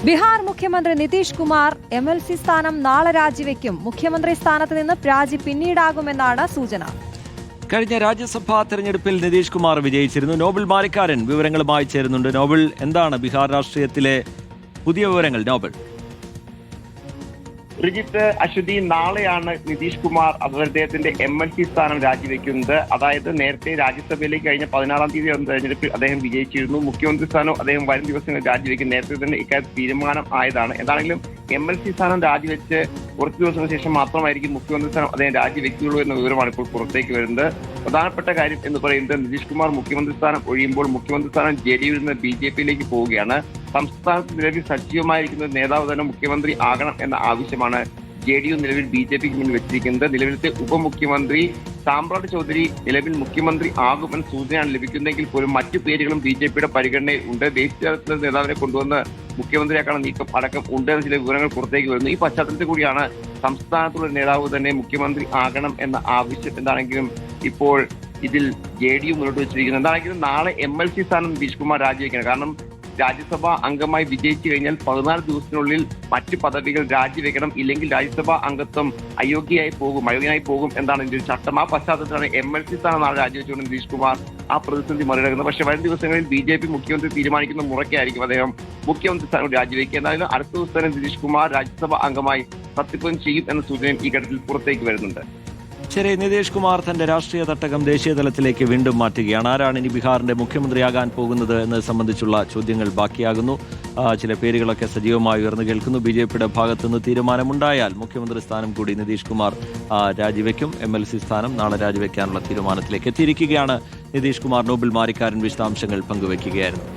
ബീഹാർ മുഖ്യമന്ത്രി നിതീഷ് കുമാർ MLC സ്ഥാനം നാളെ രാജിവെക്കും. മുഖ്യമന്ത്രി സ്ഥാനത്ത് നിന്ന് രാജി പിന്നീടാകുമെന്നാണ് സൂചന. കഴിഞ്ഞ രാജ്യസഭാ തെരഞ്ഞെടുപ്പിൽ നിതീഷ് കുമാർ വിജയിച്ചിരുന്നു. നോബൽ മാരിക്കാരൻ വിവരങ്ങളുമായി ചേരുന്നുണ്ട്. നോബൽ, എന്താണ് ബീഹാർ രാഷ്ട്രീയത്തിലെ പുതിയ വിവരങ്ങൾ? നോബൽ. റിജിത്ത്, അശ്വതി, നാളെയാണ് നിതീഷ് കുമാർ അദ്ദേഹത്തിന്റെ MLC സ്ഥാനം രാജിവെക്കുന്നത്. അതായത് നേരത്തെ രാജ്യസഭയിലേക്ക് കഴിഞ്ഞ 16-ാം തീയതി തെരഞ്ഞെടുപ്പിൽ അദ്ദേഹം വിജയിച്ചിരുന്നു. മുഖ്യമന്ത്രി സ്ഥാനം അദ്ദേഹം വരും ദിവസങ്ങളിൽ രാജിവെക്കും. നേരത്തെ തന്നെ ഇക്കാര്യത്തിൽ തീരുമാനം ആയതാണ്. എന്താണെങ്കിലും MLC സ്ഥാനം രാജിവെച്ച് കുറച്ച് ദിവസങ്ങൾക്ക് ശേഷം മാത്രമായിരിക്കും മുഖ്യമന്ത്രി സ്ഥാനം അദ്ദേഹം രാജിവെക്കുകയുള്ളൂ എന്ന വിവരമാണ് ഇപ്പോൾ പുറത്തേക്ക് വരുന്നത്. പ്രധാനപ്പെട്ട കാര്യം എന്ന് പറയുന്നത് നിതീഷ് കുമാർ മുഖ്യമന്ത്രി സ്ഥാനം ഒഴിയുമ്പോൾ മുഖ്യമന്ത്രി സ്ഥാനം JDU നിന്ന് BJPയിലേക്ക് പോവുകയാണ്. സംസ്ഥാനത്ത് നിലവിൽ സജീവമായിരിക്കുന്ന നേതാവ് തന്നെ മുഖ്യമന്ത്രി ആകണം എന്ന ആവശ്യമാണ് JDU നിലവിൽ BJPക്ക് മുന്നിൽ വെച്ചിരിക്കുന്നത്. നിലവിലത്തെ ഉപമുഖ്യമന്ത്രി സാമ്രാട് ചൗധരി നിലവിൽ മുഖ്യമന്ത്രി ആകുമെന്ന സൂചനയാണ് ലഭിക്കുന്നതെങ്കിൽ പോലും മറ്റു പേരുകളും BJPയുടെ പരിഗണനയിൽ ഉണ്ട്. ദേശീയ തലത്തിലെ നേതാവിനെ കൊണ്ടുവന്ന് മുഖ്യമന്ത്രിയാക്കാനുള്ള നീക്കം അടക്കം ഉണ്ട് എന്ന ചില വിവരങ്ങൾ പുറത്തേക്ക് വരുന്നു. ഈ പശ്ചാത്തലത്തിൽ കൂടിയാണ് സംസ്ഥാനത്തുള്ള നേതാവ് തന്നെ മുഖ്യമന്ത്രി ആകണം എന്ന ആവശ്യം എന്താണെങ്കിലും ഇപ്പോൾ ഇതിൽ JDU മുന്നോട്ട് വെച്ചിരിക്കുന്നത്. എന്താണെങ്കിലും നാളെ MLC സ്ഥാനം നിതീഷ് കുമാർ രാജിവെക്കണം. കാരണം രാജ്യസഭാ അംഗമായി വിജയിച്ചു കഴിഞ്ഞാൽ 14 ദിവസത്തിനുള്ളിൽ മറ്റു പദവികൾ രാജിവെക്കണം. ഇല്ലെങ്കിൽ രാജ്യസഭാ അംഗത്വം അയോഗ്യനായി പോകും എന്നാണ് ഇതിന്റെ ഒരു ചട്ടം. ആ പശ്ചാത്തലത്തിലാണ് MLC സ്ഥാനം നാളെ രാജിവെച്ചുകൊണ്ട് നിതീഷ് കുമാർ ആ പ്രതിസന്ധി മറികടക്കുന്നത്. പക്ഷേ വരും ദിവസങ്ങളിൽ BJP മുഖ്യമന്ത്രി തീരുമാനിക്കുന്ന മുറയ്ക്കായിരിക്കും അദ്ദേഹം മുഖ്യമന്ത്രി സ്ഥാനം രാജിവെക്കുക. എന്നാലും അടുത്ത ദിവസം തന്നെ നിതീഷ് കുമാർ രാജ്യസഭാ അംഗമായി സത്യപ്രതിജ്ഞ ചെയ്യും എന്ന സൂചനയും ഈ ഘട്ടത്തിൽ പുറത്തേക്ക് വരുന്നുണ്ട്. ശരി, നിതീഷ് കുമാർ തന്റെ രാഷ്ട്രീയ തട്ടകം ദേശീയ തലത്തിലേക്ക് വീണ്ടും മാറ്റുകയാണ്. ആരാണ് ഇനി ബീഹാറിന്റെ മുഖ്യമന്ത്രിയാകാൻ പോകുന്നത് എന്നത് സംബന്ധിച്ചുള്ള ചോദ്യങ്ങൾ ബാക്കിയാകുന്നു. ചില പേരുകളൊക്കെ സജീവമായി ഉയർന്നു കേൾക്കുന്നു. BJPയുടെ ഭാഗത്തുനിന്ന് തീരുമാനമുണ്ടായാൽ മുഖ്യമന്ത്രി സ്ഥാനം കൂടി നിതീഷ് കുമാർ രാജിവെക്കും. MLC സ്ഥാനം നാളെ രാജിവെക്കാനുള്ള തീരുമാനത്തിലേക്ക് എത്തിയിരിക്കുകയാണ് നിതീഷ് കുമാർ. നോബൽ മാരിക്കാരൻ വിശദാംശങ്ങൾ പങ്കുവയ്ക്കുകയായിരുന്നു.